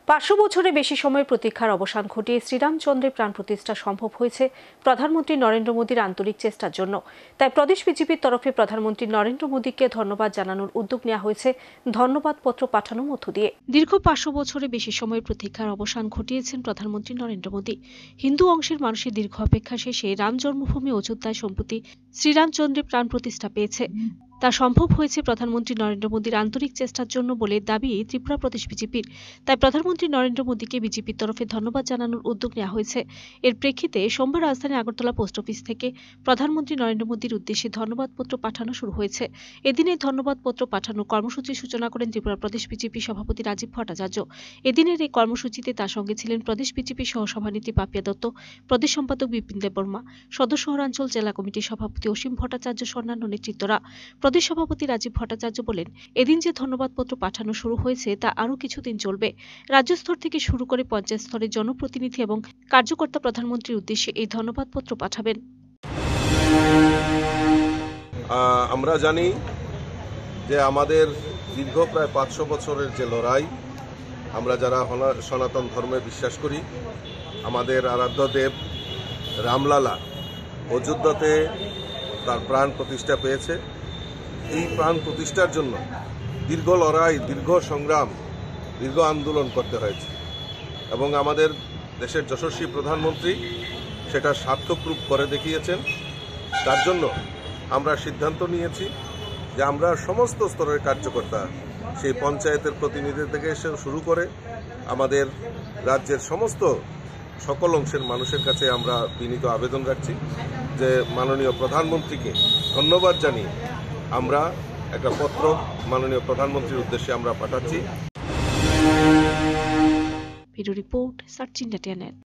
500 বছরের বেশি সময় প্রতীক্ষার অবসান ঘটিয়ে শ্রীরামচন্দ্রের প্রাণ প্রতিষ্ঠা সম্ভব হয়েছে প্রধানমন্ত্রী নরেন্দ্র মোদীর আন্তরিক চেষ্টার জন্য। তাই প্রদেশ বিজেপির তরফে প্রধানমন্ত্রী নরেন্দ্র মোদীকে ধন্যবাদ জানানোর উদ্যোগ নেওয়া হয়েছে ধন্যবাদ পত্র পাঠানোর মধ্য দিয়ে। দীর্ঘ 500 বছরের বেশি সময় প্রতীক্ষার অবসান ঘটিয়েছেন প্রধানমন্ত্রী নরেন্দ্র মোদী। হিন্দু অংশের মানুষের দীর্ঘ অপেক্ষা শেষে রাম জন্মভূমি অযোধ্যায় সম্প্রতি শ্রীরামচন্দ্রের প্রাণ প্রতিষ্ঠা পেয়েছে। তা সম্ভব হয়েছে প্রধানমন্ত্রী নরেন্দ্র মোদীর আন্তরিক চেষ্টার জন্য বলে দাবি ত্রিপুরা প্রদেশ বিজেপির। তাই প্রধানমন্ত্রী নরেন্দ্র মোদীকে বিজেপির তরফে ধন্যবাদ জানানোর উদ্যোগ নেওয়া হয়েছে। এর প্রেক্ষিতে সোমবার রাজধানী আগরতলা পোস্ট অফিস থেকে প্রধানমন্ত্রী নরেন্দ্র মোদীর উদ্দেশ্যে ধন্যবাদপত্র পাঠানো শুরু হয়েছে। এদিন এই ধন্যবাদপত্র পাঠানোর কর্মসূচির সূচনা করেন ত্রিপুরা প্রদেশ বিজেপি সভাপতি রাজীব ভট্টাচার্য। এদিনের এই কর্মসূচিতে তার সঙ্গে ছিলেন প্রদেশ বিজেপির সহসভানেত্রী পাপিয়া দত্ত, প্রদেশ সম্পাদক বিপিন দেববর্মা, সদর শহরাঞ্চল জেলা কমিটির সভাপতি অসীম ভট্টাচার্য সহ অন্যান্য নেতৃত্বরা। প্রদেশ সভাপতি রাজীব ভট্টাচার্য বলেন, এদিন যে ধন্যবাদপত্র পাঠানো শুরু হয়েছে তা আরও কিছুদিন চলবে। রাজ্য স্তর থেকে শুরু করে পঞ্চায়েত স্তরের জনপ্রতিনিধি এবং কার্যকর্তা প্রধানমন্ত্রীর উদ্দেশ্যে এই ধন্যবাদপত্র পাঠাবেন। আমরা জানি যে আমাদের দীর্ঘ প্রায় 500 বছরের যে লড়াই, আমরা যারা সনাতন ধর্মে বিশ্বাস করি, আমাদের আরাধ্য দেব রামলালা অযোধ্যাতে তার প্রাণ প্রতিষ্ঠা পেয়েছে। এই প্রাণ প্রতিষ্ঠার জন্য দীর্ঘ লড়াই, দীর্ঘ সংগ্রাম, দীর্ঘ আন্দোলন করতে হয়েছে এবং আমাদের দেশের যশস্বী প্রধানমন্ত্রী সেটা সার্থক রূপ করে দেখিয়েছেন। তার জন্য আমরা সিদ্ধান্ত নিয়েছি যে আমরা সমস্ত স্তরের কার্যকর্তা, সেই পঞ্চায়েতের প্রতিনিধি থেকে শুরু করে আমাদের রাজ্যের সকল অংশের মানুষের কাছে আমরা বিনীত আবেদন রাখছি যে মাননীয় প্রধানমন্ত্রীকে ধন্যবাদ জানিয়ে আমরা একটা পত্র মাননীয় প্রধানমন্ত্রীর উদ্দেশ্যে আমরা পাঠাচ্ছি। Video report search India.